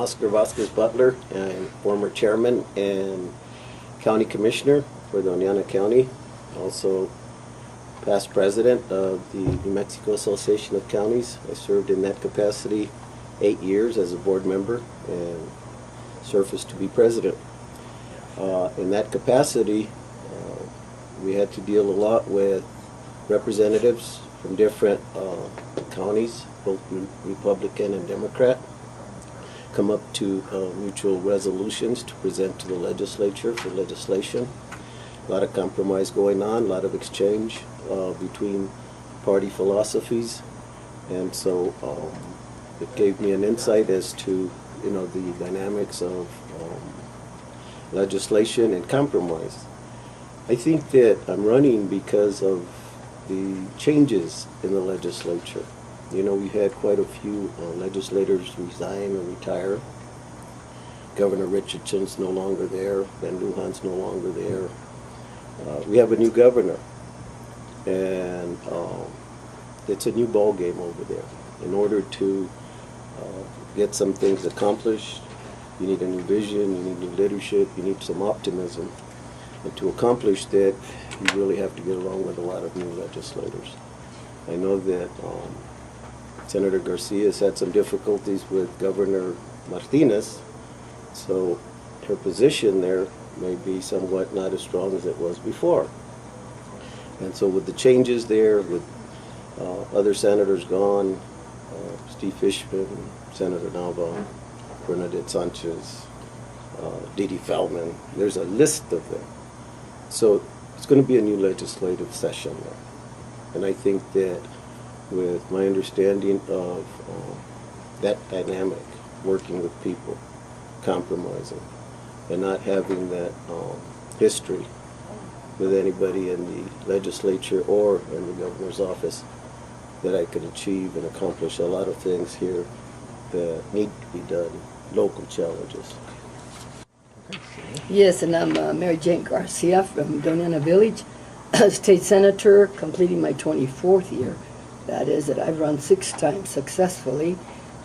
Oscar Vasquez Butler. I'm former chairman and county commissioner for Doñana County. Also past president of the New Mexico Association of Counties. I served in that capacity 8 years as a board member and surfaced to be president. In that capacity, we had to deal a lot with representatives from different counties, both Republican and Democrat, come up to mutual resolutions to present to the legislature for legislation. A lot of compromise going on, a lot of exchange between party philosophies, and so it gave me an insight as to the dynamics of legislation and compromise. I think that I'm running because of the changes in the legislature. We had quite a few legislators resign or retire. Governor Richardson's no longer there. Van Lujan's no longer there. We have a new governor, and it's a new ball game over there. In order to get some things accomplished, you need a new vision, you need new leadership, you need some optimism. And to accomplish that, you really have to get along with a lot of new legislators. I know that Senator Garcia has had some difficulties with Governor Martinez, so her position there may be somewhat not as strong as it was before. And so with the changes there, with other senators gone, Steve Fishman, Senator Nava, Bernadette Sanchez, Didi Feldman, there's a list of them. So it's going to be a new legislative session there. And I think that with my understanding of that dynamic, working with people, compromising, and not having that history with anybody in the legislature or in the governor's office, that I could achieve and accomplish a lot of things here that need to be done, local challenges. Yes, and I'm Mary Jane Garcia from Doñana Village, state senator, completing my 24th year. That is, that I've run 6 times successfully.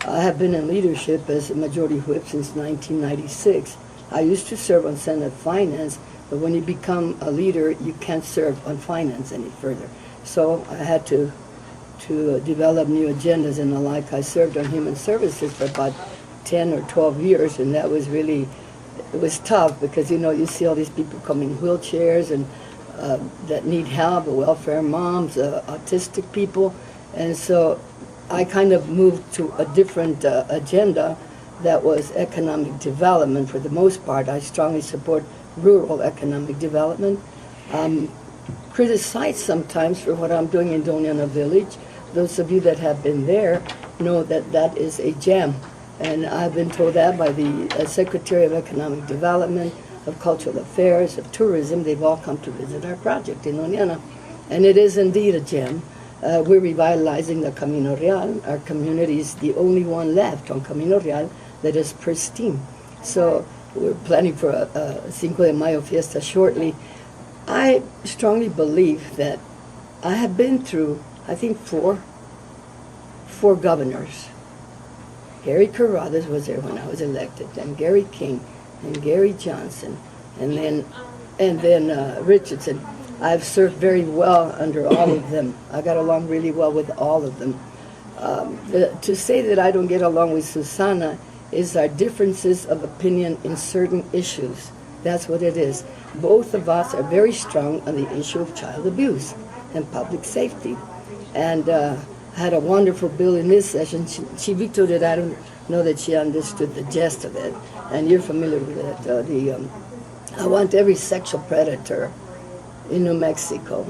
I have been in leadership as a majority whip since 1996. I used to serve on Senate Finance, but when you become a leader, you can't serve on finance any further. So I had to develop new agendas and the like. I served on human services for about 10 or 12 years, and that was really, it was tough because you see all these people coming in wheelchairs and that need help, welfare moms, autistic people, and so I kind of moved to a different agenda that was economic development for the most part. I strongly support rural economic development. Criticized sometimes for what I'm doing in Doñana Village. Those of you that have been there know that that is a gem. And I've been told that by the Secretary of Economic Development, of Cultural Affairs, of Tourism. They've all come to visit our project in Doñana. And it is indeed a gem. We're revitalizing the Camino Real. Our community is the only one left on Camino Real that is pristine. So we're planning for a Cinco de Mayo fiesta shortly. I strongly believe that I have been through, I think, four governors. Gary Carruthers was there when I was elected, and Gary King, and Gary Johnson, and then Richardson. I've served very well under all of them. I got along really well with all of them. To say that I don't get along with Susana is our differences of opinion in certain issues. That's what it is. Both of us are very strong on the issue of child abuse and public safety. And had a wonderful bill in this session. She vetoed it. I don't know that she understood the gist of it. And you're familiar with it. I want every sexual predator in New Mexico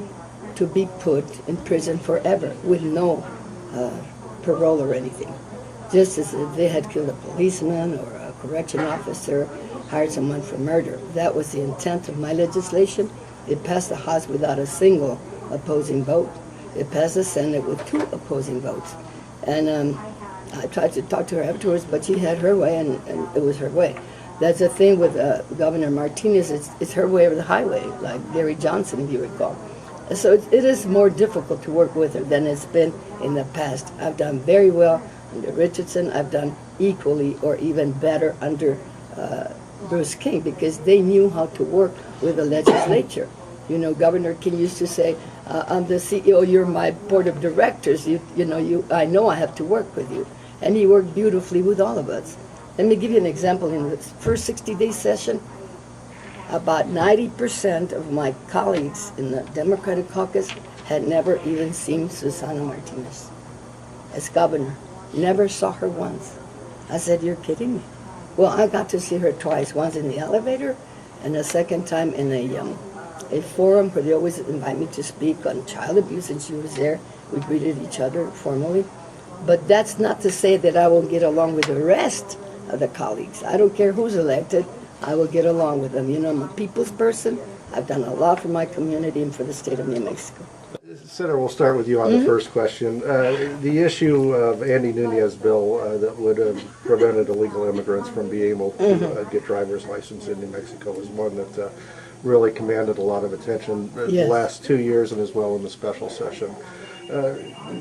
to be put in prison forever with no parole or anything. Just as if they had killed a policeman or a correction officer, hired someone for murder. That was the intent of my legislation. It passed the House without a single opposing vote. It passed the Senate with 2 opposing votes. And I tried to talk to her afterwards, but she had her way, and it was her way. That's the thing with Governor Martinez. It's her way or the highway, like Gary Johnson, if you recall. So it is more difficult to work with her than it's been in the past. I've done very well under Richardson. I've done equally or even better under Bruce King, because they knew how to work with the legislature. You know, Governor King used to say, I'm the CEO, you're my board of directors. I know I have to work with you. And he worked beautifully with all of us. Let me give you an example. In the first 60-day session, about 90% of my colleagues in the Democratic caucus had never even seen Susana Martinez as governor. Never saw her once. I said, you're kidding me. Well, I got to see her twice, once in the elevator and a second time in a forum where they always invite me to speak on child abuse, and she was there. We greeted each other formally. But that's not to say that I won't get along with the rest of the colleagues. I don't care who's elected, I will get along with them. You know, I'm a people's person. I've done a lot for my community and for the state of New Mexico. Senator, we'll start with you on the first question. The issue of Andy Nunez's bill that would have prevented illegal immigrants from being able to get driver's license in New Mexico was one that really commanded a lot of attention the last 2 years, and as well in the special session.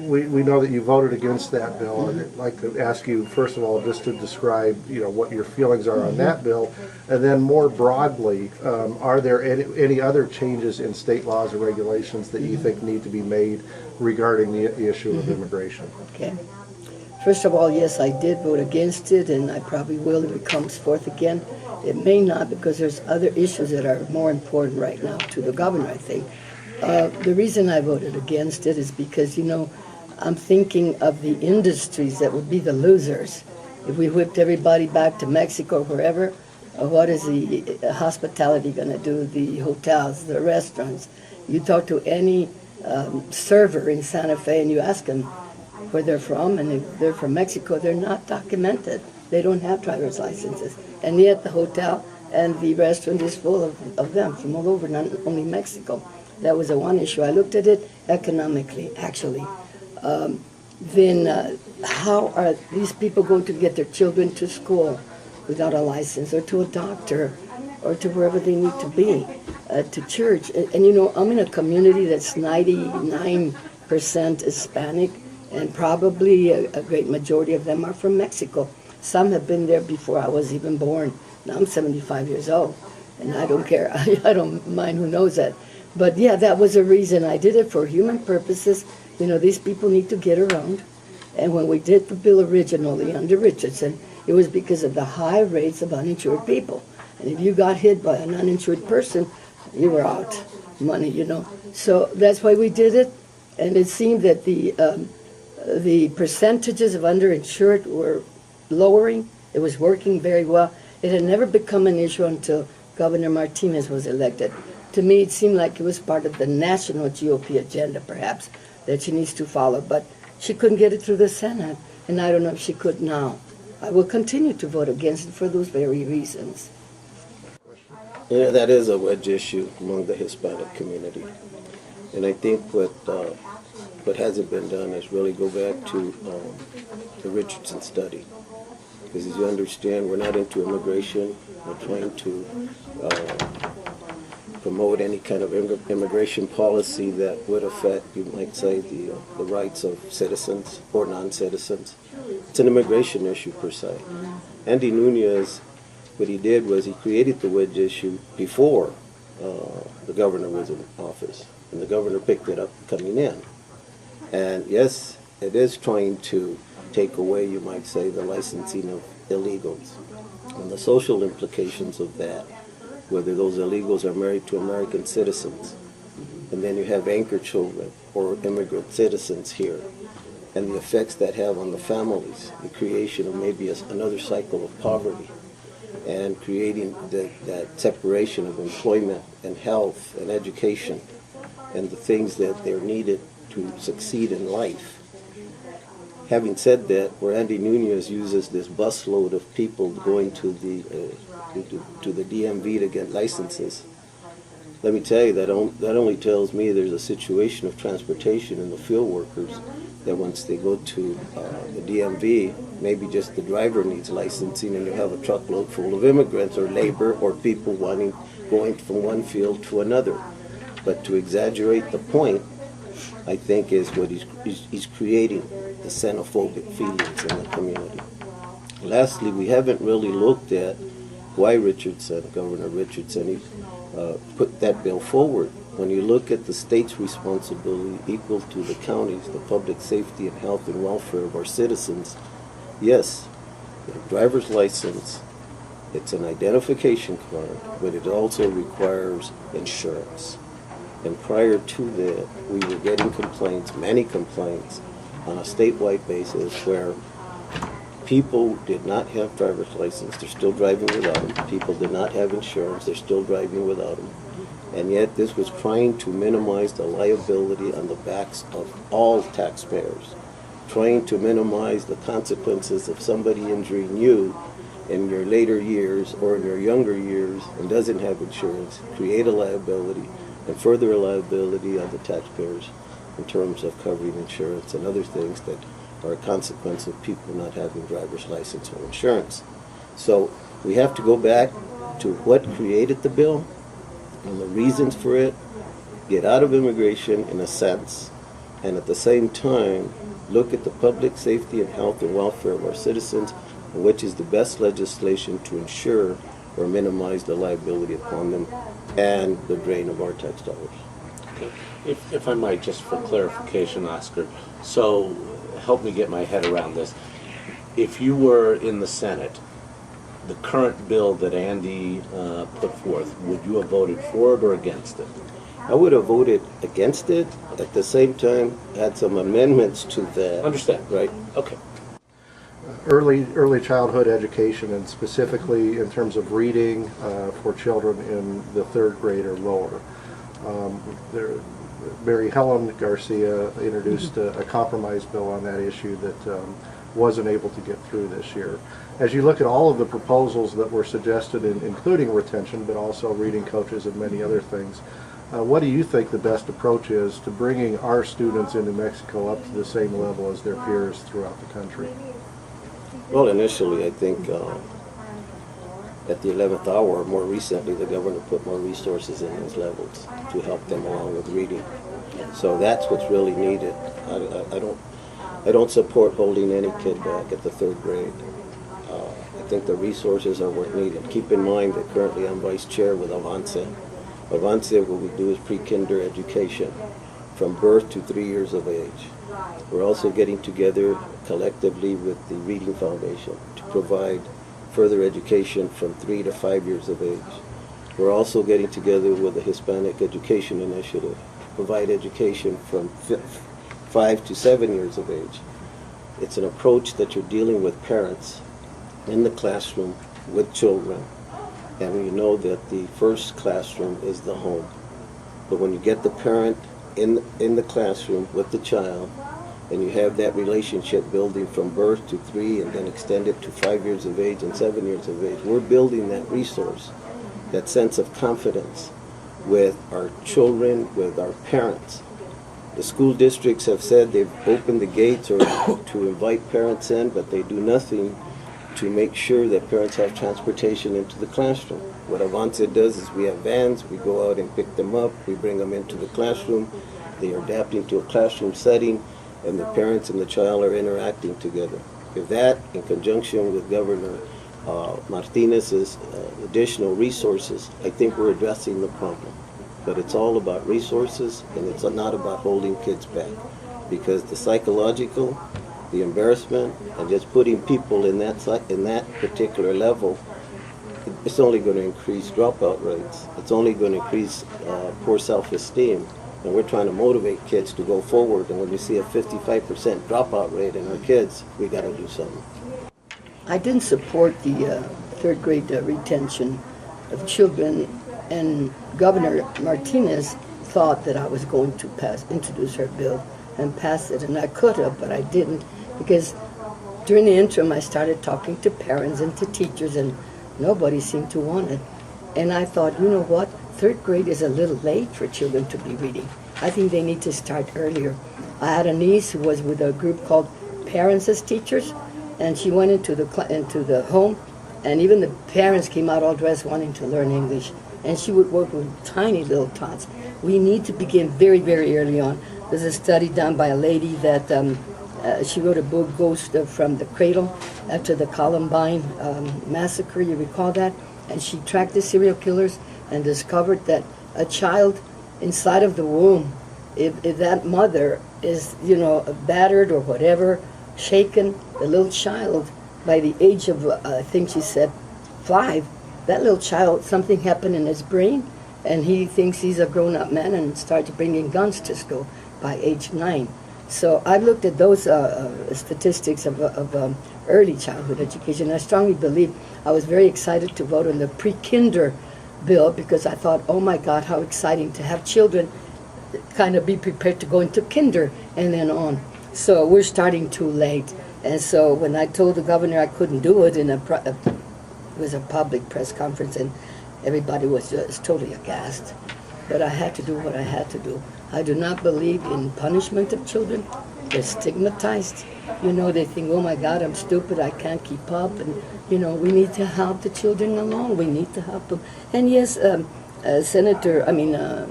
We know that you voted against that bill, and I'd like to ask you, first of all, just to describe, what your feelings are on that bill, and then more broadly, are there any other changes in state laws or regulations that you think need to be made regarding the issue of immigration? Okay. First of all, yes, I did vote against it, and I probably will if it comes forth again. It may not, because there's other issues that are more important right now to the governor, I think. The reason I voted against it is because, I'm thinking of the industries that would be the losers. If we whipped everybody back to Mexico or wherever, what is the hospitality going to do? The hotels, the restaurants. You talk to any server in Santa Fe and you ask them where they're from, and if they're from Mexico, they're not documented. They don't have driver's licenses. And yet the hotel and the restaurant is full of them from all over, not only Mexico. That was the one issue. I looked at it economically, actually. Then how are these people going to get their children to school without a license, or to a doctor, or to wherever they need to be, to church? And I'm in a community that's 99% Hispanic, and probably a great majority of them are from Mexico. Some have been there before I was even born. Now I'm 75 years old, and I don't care. I don't mind who knows that. But yeah, that was a reason I did it, for human purposes. These people need to get around. And when we did the bill originally under Richardson, it was because of the high rates of uninsured people. And if you got hit by an uninsured person, you were out money, So that's why we did it. And it seemed that the percentages of underinsured were lowering. It was working very well. It had never become an issue until Governor Martinez was elected. To me, it seemed like it was part of the national GOP agenda, perhaps, that she needs to follow. But she couldn't get it through the Senate, and I don't know if she could now. I will continue to vote against it for those very reasons. Yeah, that is a wedge issue among the Hispanic community. And I think what hasn't been done is really go back to the Richardson study. Because as you understand, we're not into immigration. We're trying to promote any kind of immigration policy that would affect, you might say, the rights of citizens or non-citizens. It's an immigration issue per se. Andy Nunez, what he did was he created the wedge issue before the governor was in office, and the governor picked it up coming in. And yes, it is trying to take away, you might say, the licensing of illegals and the social implications of that, whether those illegals are married to American citizens, and then you have anchor children or immigrant citizens here, and the effects that have on the families, the creation of maybe another cycle of poverty, and creating that separation of employment and health and education and the things that they're needed to succeed in life. Having said that, where Andy Nunez uses this busload of people going to the DMV to get licenses, let me tell you, that only tells me there's a situation of transportation in the field workers that once they go to the DMV, maybe just the driver needs licensing, and you have a truckload full of immigrants or labor or people going from one field to another. But to exaggerate the point, I think is what he's creating, the xenophobic feelings in the community. Lastly, we haven't really looked at why Governor Richardson, put that bill forward. When you look at the state's responsibility equal to the counties, the public safety and health and welfare of our citizens, yes, the driver's license, it's an identification card, but it also requires insurance. And prior to that, we were getting complaints, many complaints, on a statewide basis where people did not have driver's license, they're still driving without them. People did not have insurance, they're still driving without them. And yet this was trying to minimize the liability on the backs of all taxpayers, trying to minimize the consequences of somebody injuring you in your later years or in your younger years and doesn't have insurance, create a liability and further a liability on the taxpayers in terms of covering insurance and other things that are a consequence of people not having driver's license or insurance. So we have to go back to what created the bill and the reasons for it, get out of immigration in a sense, and at the same time look at the public safety and health and welfare of our citizens, and which is the best legislation to ensure or minimize the liability upon them and the drain of our tax dollars. Okay. If I might, just for clarification, Oscar, so help me get my head around this. If you were in the Senate, the current bill that Andy put forth, would you have voted for it or against it? I would have voted against it. At the same time, had some amendments to that. Understand. Right. Okay. Early childhood education, and specifically in terms of reading for children in the 3rd grade or lower. Mary Helen Garcia introduced a compromise bill on that issue that wasn't able to get through this year. As you look at all of the proposals that were suggested, including retention, but also reading coaches and many other things, what do you think the best approach is to bringing our students in New Mexico up to the same level as their peers throughout the country? Well, initially, I think at the 11th hour, more recently, the governor put more resources in those levels to help them along with reading. So that's what's really needed. I don't support holding any kid back at the 3rd grade. I think the resources are what's needed. Keep in mind that currently I'm vice chair with Avance. Avance, what we do is pre-kinder education from birth to 3 years of age. We're also getting together collectively with the Reading Foundation to provide further education from 3 to 5 years of age. We're also getting together with the Hispanic Education Initiative to provide education from 5 to 7 years of age. It's an approach that you're dealing with parents in the classroom with children, and we know that the first classroom is the home. But when you get the parent in the classroom with the child, and you have that relationship building from birth to 3 and then extend it to 5 years of age and 7 years of age, we're building that resource, that sense of confidence with our children, with our parents. The school districts have said they've opened the gates or to invite parents in, but they do nothing to make sure that parents have transportation into the classroom. What Avance does is we have vans, we go out and pick them up, we bring them into the classroom, they are adapting to a classroom setting, and the parents and the child are interacting together. If that, in conjunction with Governor Martinez's additional resources, I think we're addressing the problem. But it's all about resources, and it's not about holding kids back. Because the psychological, the embarrassment, and just putting people in that particular level, it's only going to increase dropout rates. It's only going to increase poor self-esteem. And we're trying to motivate kids to go forward. And when we see a 55% dropout rate in our kids, we got to do something. I didn't support the 3rd grade retention of children, and Governor Martinez thought that I was going to introduce her bill and pass it, and I could have, but I didn't, because during the interim I started talking to parents and to teachers, and nobody seemed to want it. And I thought, you know what, 3rd grade is a little late for children to be reading. I think they need to start earlier. I had a niece who was with a group called Parents as Teachers, and she went into the home, and even the parents came out all dressed wanting to learn English. And she would work with tiny little tots. We need to begin very, very early on. There's a study done by a lady that she wrote a book, Ghost from the Cradle, after the Columbine massacre. You recall that? And she tracked the serial killers and discovered that a child inside of the womb, if that mother is, battered or whatever, shaken, the little child, by the age of, I think she said, 5, that little child, something happened in his brain, and he thinks he's a grown-up man and starts bringing guns to school by age 9. So I looked at those statistics of early childhood education. I strongly believe I was very excited to vote on the pre-kinder bill because I thought, oh my God, how exciting to have children kind of be prepared to go into kinder and then on. So we're starting too late. And so when I told the governor I couldn't do it it was a public press conference, and everybody was just totally aghast. But I had to do what I had to do. I do not believe in punishment of children. They're stigmatized. They think, oh my God, I'm stupid, I can't keep up. And, we need to help the children along. We need to help them. And yes,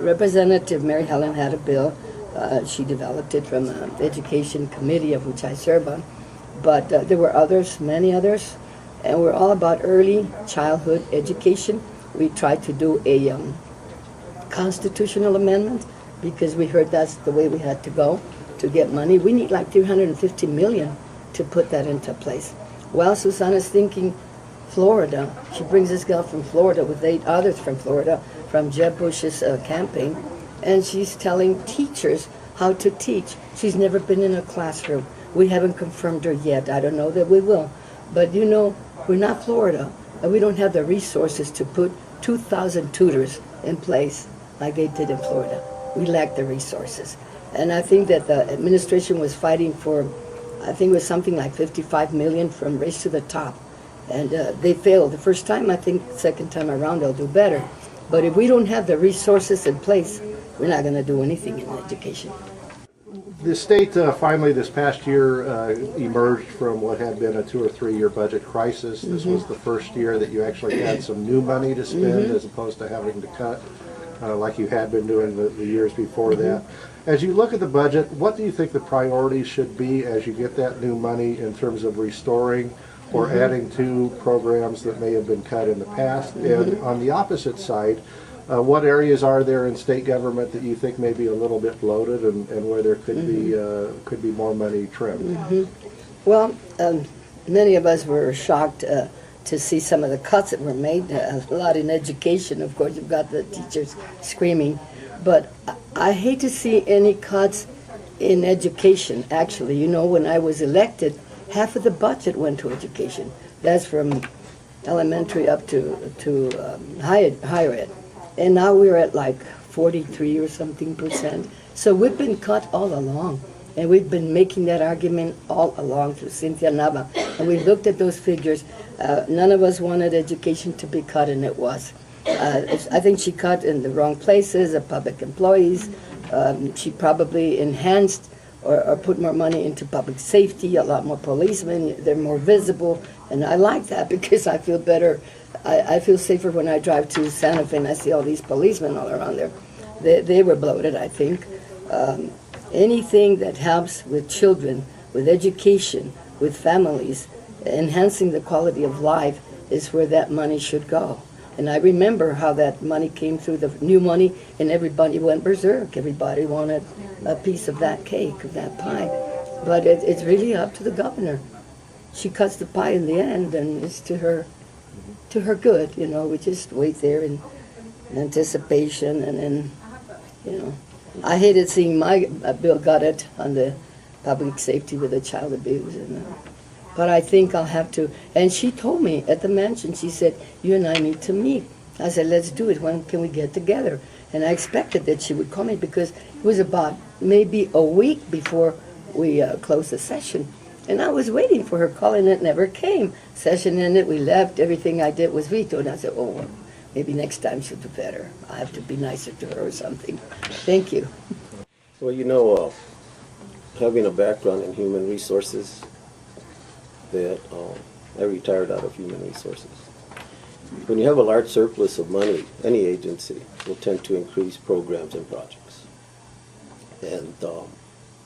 Representative Mary Helen had a bill. She developed it from the Education Committee, of which I serve on. But there were others, many others. And we're all about early childhood education. We tried to do a constitutional amendment because we heard that's the way we had to go to get money. We need like $350 million to put that into place. Well, Susana's thinking Florida. She brings this girl from Florida with 8 others from Florida from Jeb Bush's campaign, and she's telling teachers how to teach. She's never been in a classroom. We haven't confirmed her yet. I don't know that we will. But we're not Florida, and we don't have the resources to put 2,000 tutors in place like they did in Florida. We lack the resources. And I think that the administration was fighting for, I think it was something like $55 million from Race to the Top. And they failed the first time. I think second time around they'll do better. But if we don't have the resources in place, we're not going to do anything in education. The state finally this past year emerged from what had been a 2 or 3 year budget crisis. This was the first year that you actually had some new money to spend as opposed to having to cut like you had been doing the years before that. As you look at the budget, what do you think the priorities should be as you get that new money in terms of restoring or adding to programs that may have been cut in the past? And on the opposite side, what areas are there in state government that you think may be a little bit bloated and where there could be more money trimmed? Well, many of us were shocked to see some of the cuts that were made. A lot in education, of course, you've got the teachers screaming. But I hate to see any cuts in education, actually. When I was elected, half of the budget went to education. That's from elementary up to higher ed. And now we're at like 43 or something %. So we've been cut all along. And we've been making that argument all along through Cynthia Nava. And we looked at those figures. None of us wanted education to be cut, and it was. I think she cut in the wrong places, the public employees. She probably enhanced or put more money into public safety, a lot more policemen. They're more visible. And I like that because I feel better. I feel safer when I drive to Santa Fe and I see all these policemen all around there. They were bloated, I think. Anything that helps with children, with education, with families, enhancing the quality of life is where that money should go. And I remember how that money came through the new money and everybody went berserk. Everybody wanted a piece of that cake, of that pie. But it's really up to the governor. She cuts the pie in the end and it's to her good, we just wait there in anticipation and then, I hated seeing my bill gutted on the public safety with the child abuse. But I think I'll have to. And she told me at the mansion, she said, you and I need to meet. I said, let's do it. When can we get together? And I expected that she would call me because it was about maybe a week before we closed the session. And I was waiting for her call, and it never came. Session ended, we left, everything I did was vetoed. And I said, oh, well, maybe next time she'll do better. I have to be nicer to her or something. Thank you. Well, having a background in human resources, that I retired out of human resources. When you have a large surplus of money, any agency will tend to increase programs and projects. And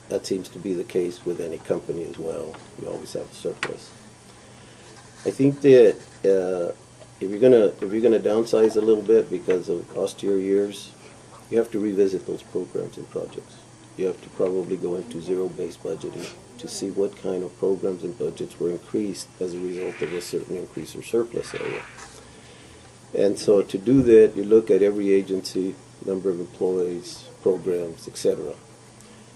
that seems to be the case with any company as well. You always have a surplus. I think that if you're gonna downsize a little bit because of austere years, you have to revisit those programs and projects. You have to probably go into zero-based budgeting to see what kind of programs and budgets were increased as a result of a certain increase or surplus area. And so to do that, you look at every agency, number of employees, programs, etc.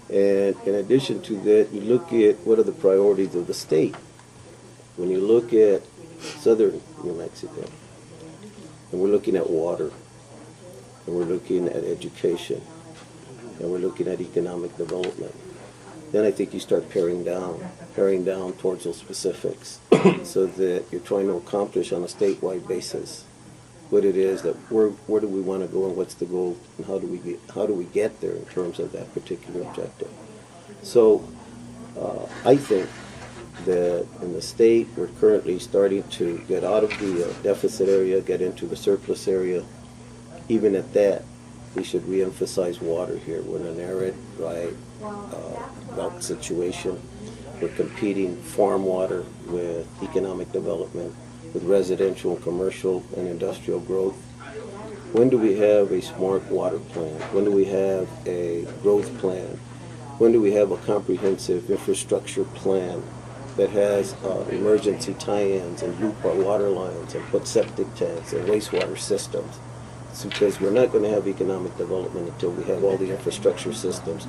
And in addition to that, you look at what are the priorities of the state. When you look at southern New Mexico, and we're looking at water, and we're looking at education, and we're looking at economic development, then I think you start paring down towards those specifics so that you're trying to accomplish on a statewide basis what it is that where do we want to go and what's the goal and how do we get there in terms of that particular objective. So I think that in the state we're currently starting to get out of the deficit area, get into the surplus area. Even at that, we should reemphasize water here. We're in an arid, dry, drought situation. We're competing farm water with economic development, with residential, commercial, and industrial growth. When do we have a smart water plan? When do we have a growth plan? When do we have a comprehensive infrastructure plan that has emergency tie-ins and loop our water lines and put septic tanks and wastewater systems? It's because we're not going to have economic development until we have all the infrastructure systems.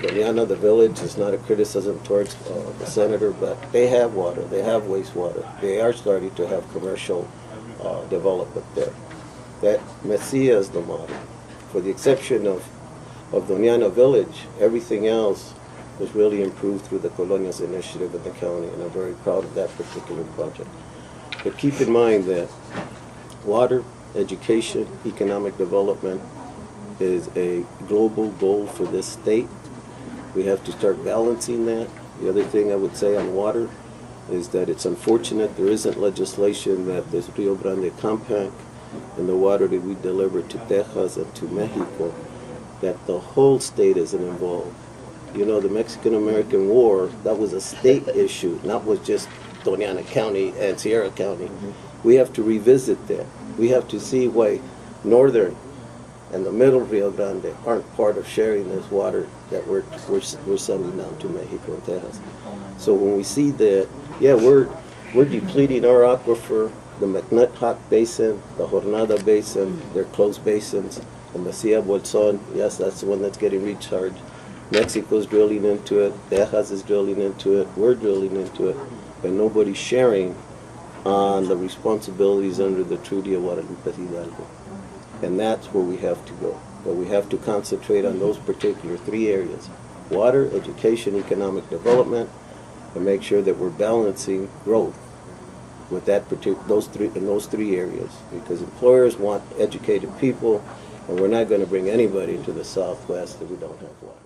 Guyana, the village, is not a criticism towards the senator, but they have water, they have wastewater. They are starting to have commercial development there. That Mesilla is the model. For the exception of Doñana Village, everything else was really improved through the Colonias initiative in the county, and I'm very proud of that particular project. But keep in mind that water, education, economic development is a global goal for this state. We have to start balancing that. The other thing I would say on water is that it's unfortunate there isn't legislation that this Rio Grande Compact and the water that we deliver to Texas and to Mexico, that the whole state isn't involved. You know, the Mexican-American War, that was a state issue, not was just Doñana County and Sierra County. We have to revisit that. We have to see why northern and the middle Rio Grande aren't part of sharing this water that we're sending down to Mexico and Texas. So when we see that, yeah, we're depleting our aquifer, the McNutt-Hawk Basin, the Jornada Basin, they're closed basins, the Mesilla Bolson, yes, that's the one that's getting recharged. Mexico's drilling into it, Texas is drilling into it, we're drilling into it, but nobody's sharing on the responsibilities under the Treaty of Guadalupe Hidalgo. And that's where we have to go. But we have to concentrate on those particular three areas: water, education, economic development, and make sure that we're balancing growth with those three areas. Because employers want educated people, and we're not going to bring anybody to the Southwest that we don't have water.